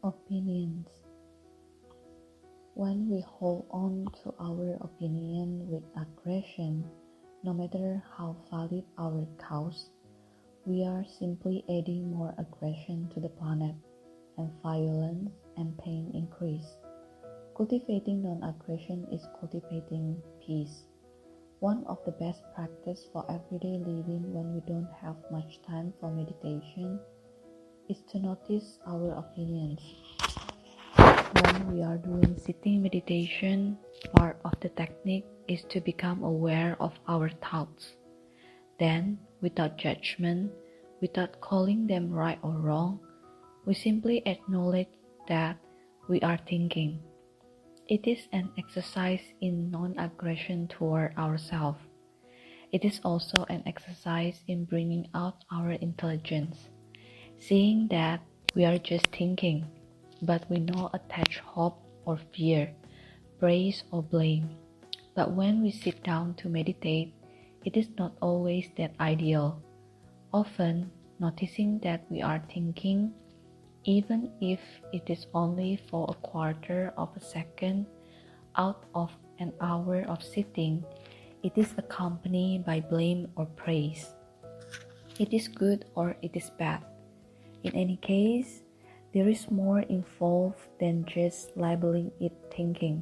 Opinions. When we hold on to our opinion with aggression, no matter how valid our cause, we are simply adding more aggression to the planet, and violence and pain increase. Cultivating non-aggression is cultivating peace. One of the best practices for everyday living when we don't have much time for meditation is to notice our opinions. When we are doing sitting meditation, part of the technique is to become aware of our thoughts. Then, without judgment, without calling them right or wrong, we simply acknowledge that we are thinking. It is an exercise in non-aggression toward ourselves. It is also an exercise in bringing out our intelligence, seeing that we are just thinking, but we not attach hope or fear, praise or blame. But when we sit down to meditate, it is not always that ideal. Often, noticing that we are thinking, even if it is only for a quarter of a second out of an hour of sitting, it is accompanied by blame or praise. It is good or it is bad. In any case, there is more involved than just labeling it thinking.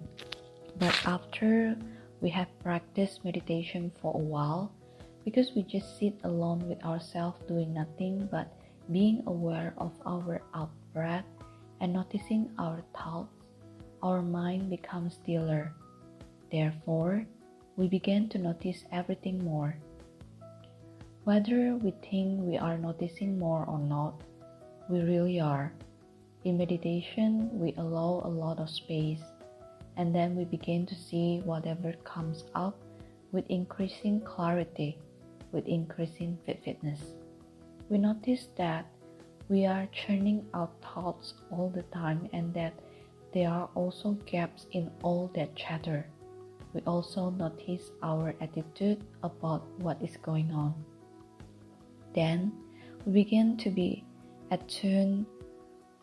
But after we have practiced meditation for a while, because we just sit alone with ourselves doing nothing but being aware of our out-breath and noticing our thoughts, our mind becomes stiller. Therefore, we begin to notice everything more. Whether we think we are noticing more or not, we really are. In meditation, we allow a lot of space, and then we begin to see whatever comes up with increasing clarity, with increasing vividness. We notice that we are churning out thoughts all the time and that there are also gaps in all that chatter. We also notice our attitude about what is going on. Then we begin to be attuned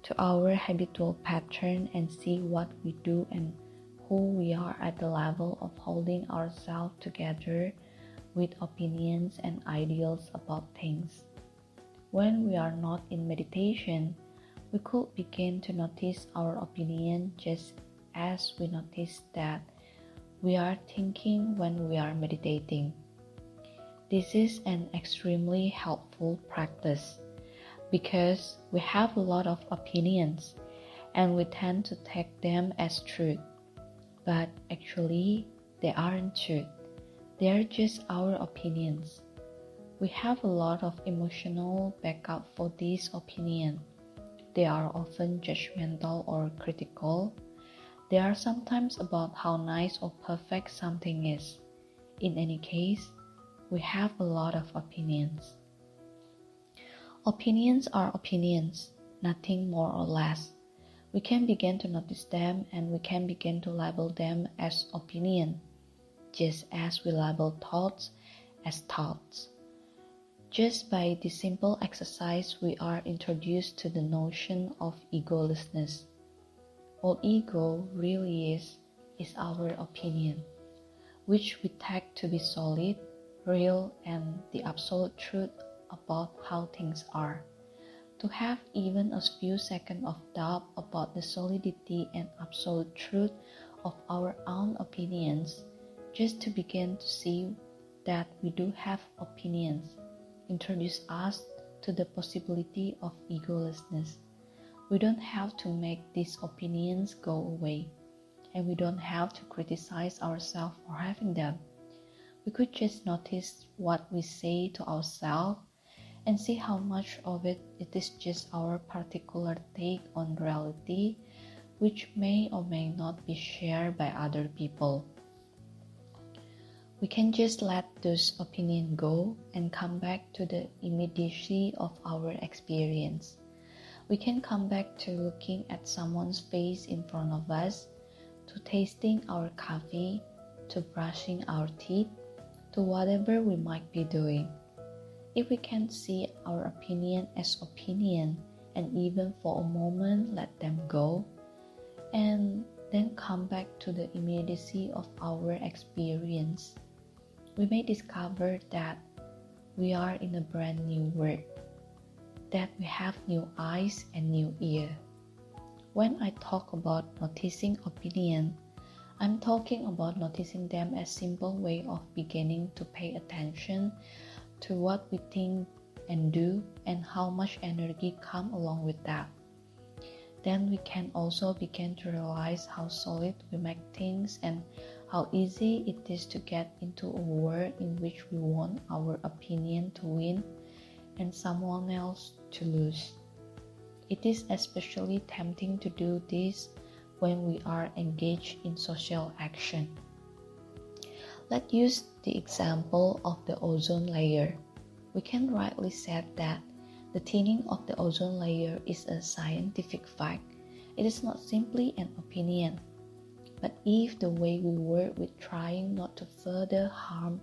to our habitual pattern and see what we do and who we are at the level of holding ourselves together with opinions and ideals about things. When we are not in meditation, we could begin to notice our opinion just as we notice that we are thinking when we are meditating. This is an extremely helpful practice because we have a lot of opinions and we tend to take them as truth. But actually, they aren't truth. They are just our opinions. We have a lot of emotional backup for these opinions. They are often judgmental or critical. They are sometimes about how nice or perfect something is. In any case, we have a lot of opinions. Opinions are opinions, nothing more or less. We can begin to notice them and we can begin to label them as opinion, just as we label thoughts as thoughts. Just by this simple exercise, we are introduced to the notion of egolessness. All ego really is our opinion, which we take to be solid, real, and the absolute truth about how things are. To have even a few seconds of doubt about the solidity and absolute truth of our own opinions, just to begin to see that we do have opinions, introduce us to the possibility of egolessness. We don't have to make these opinions go away, and we don't have to criticize ourselves for having them. We could just notice what we say to ourselves and see how much of it is just our particular take on reality, which may or may not be shared by other people. We can just let those opinions go and come back to the immediacy of our experience. We can come back to looking at someone's face in front of us, to tasting our coffee, to brushing our teeth, to whatever we might be doing. If we can see our opinion as opinion and even for a moment let them go, and then come back to the immediacy of our experience, we may discover that we are in a brand new world, that we have new eyes and new ears. When I talk about noticing opinion, I'm talking about noticing them as a simple way of beginning to pay attention to what we think and do and how much energy comes along with that. Then we can also begin to realize how solid we make things and how easy it is to get into a world in which we want our opinion to win and someone else to lose. It is especially tempting to do this when we are engaged in social action. Let's use the example of the ozone layer. We can rightly say that the thinning of the ozone layer is a scientific fact. It is not simply an opinion. But if the way we work with trying not to further harm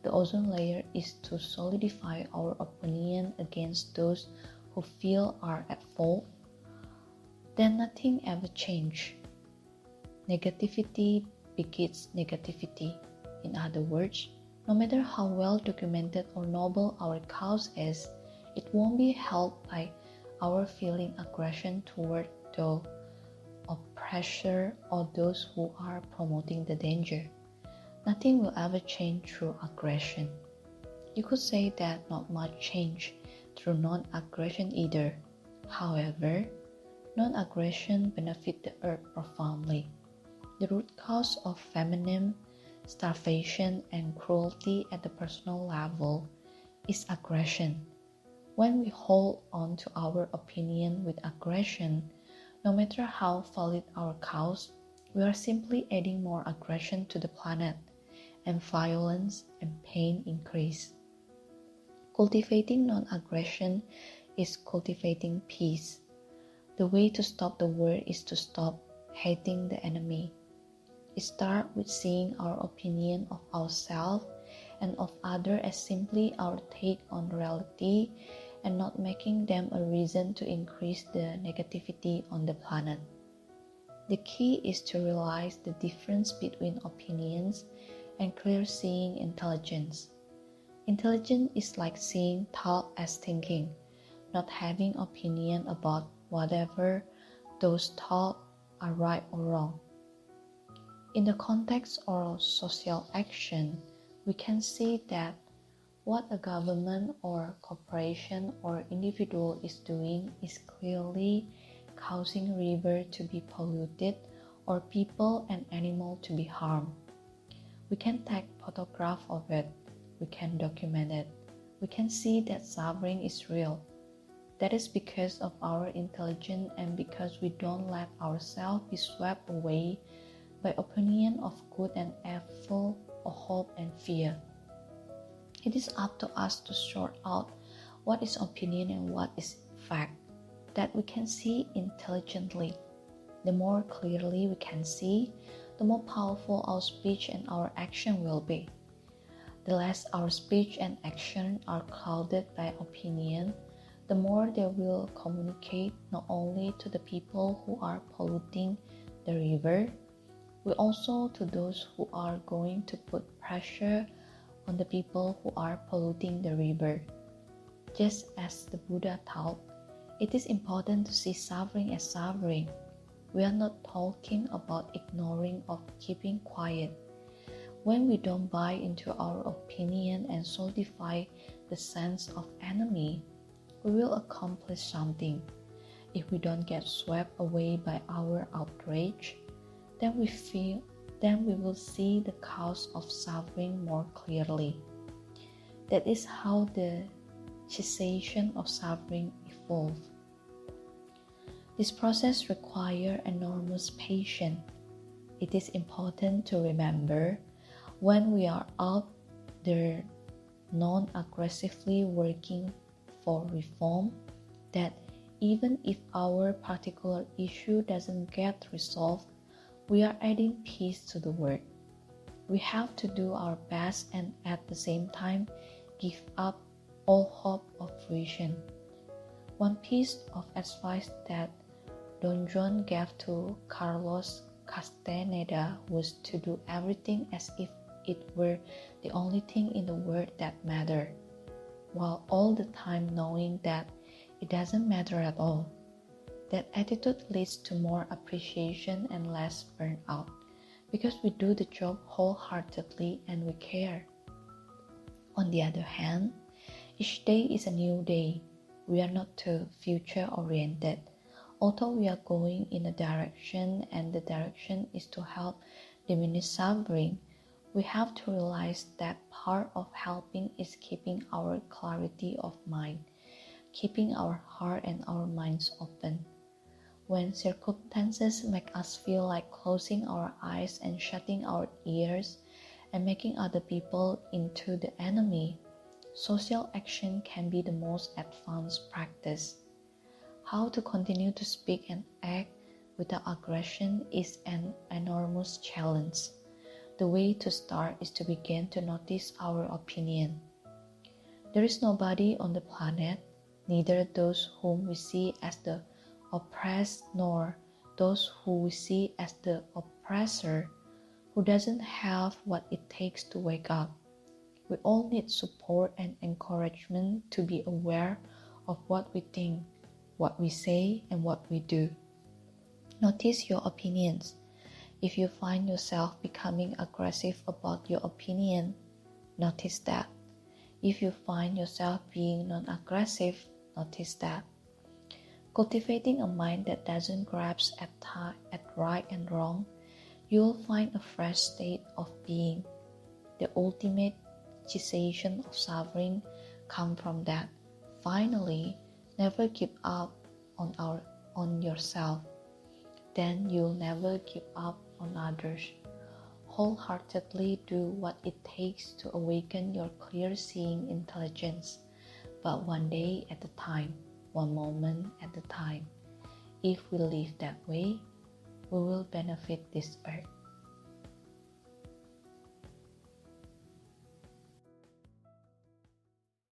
the ozone layer is to solidify our opinion against those who feel are at fault, then nothing ever changes. Negativity begets negativity. In other words, no matter how well documented or noble our cause is, it won't be helped by our feeling aggression toward the oppressor or those who are promoting the danger. Nothing will ever change through aggression. You could say that not much change through non-aggression either. However, non-aggression benefits the earth profoundly. The root cause of famine, starvation, and cruelty at the personal level is aggression. When we hold on to our opinion with aggression, no matter how valid our cause, we are simply adding more aggression to the planet, and violence and pain increase. Cultivating non-aggression is cultivating peace. The way to stop the war is to stop hating the enemy. It starts with seeing our opinion of ourselves and of others as simply our take on reality and not making them a reason to increase the negativity on the planet. The key is to realize the difference between opinions and clear-seeing intelligence. Intelligence is like seeing thought as thinking, not having opinion about whatever those thoughts are right or wrong. In the context of social action, we can see that what a government or corporation or individual is doing is clearly causing rivers to be polluted or people and animals to be harmed. We can take photograph of it. We can document it. We can see that suffering is real. That is because of our intelligence and because we don't let ourselves be swept away by opinion of good and evil or hope and fear. It is up to us to sort out what is opinion and what is fact, that we can see intelligently. The more clearly we can see, the more powerful our speech and our action will be. The less our speech and action are clouded by opinion, the more they will communicate not only to the people who are polluting the river, but also to those who are going to put pressure on the people who are polluting the river. Just as the Buddha taught, it is important to see suffering as suffering. We are not talking about ignoring or keeping quiet. When we don't buy into our opinion and solidify the sense of enemy, we will accomplish something. If we don't get swept away by our outrage, then we will see the cause of suffering more clearly. That is how the cessation of suffering evolves. This process requires enormous patience. It is important to remember when we are out there non-aggressively working for reform that even if our particular issue doesn't get resolved, we are adding peace to the world. We have to do our best and at the same time give up all hope of fruition. One piece of advice that Don Juan gave to Carlos Castaneda was to do everything as if it were the only thing in the world that mattered, while all the time knowing that it doesn't matter at all. That attitude leads to more appreciation and less burnout, because we do the job wholeheartedly and we care. On the other hand, each day is a new day. We are not too future-oriented, although we are going in a direction and the direction is to help diminish suffering. We have to realize that part of helping is keeping our clarity of mind, keeping our heart and our minds open. When circumstances make us feel like closing our eyes and shutting our ears and making other people into the enemy, social action can be the most advanced practice. How to continue to speak and act without aggression is an enormous challenge. The way to start is to begin to notice our opinion. There is nobody on the planet, neither those whom we see as the oppressed nor those who we see as the oppressor, who doesn't have what it takes to wake up. We all need support and encouragement to be aware of what we think, what we say, and what we do. Notice your opinions. If you find yourself becoming aggressive about your opinion, notice that. If you find yourself being non-aggressive, notice that. Cultivating a mind that doesn't grasp at right and wrong, you'll find a fresh state of being. The ultimate cessation of suffering comes from that. Finally, never give up on yourself. Then you'll never give up on others. Wholeheartedly do what it takes to awaken your clear-seeing intelligence, but one day at a time, one moment at a time. If we live that way, we will benefit this earth.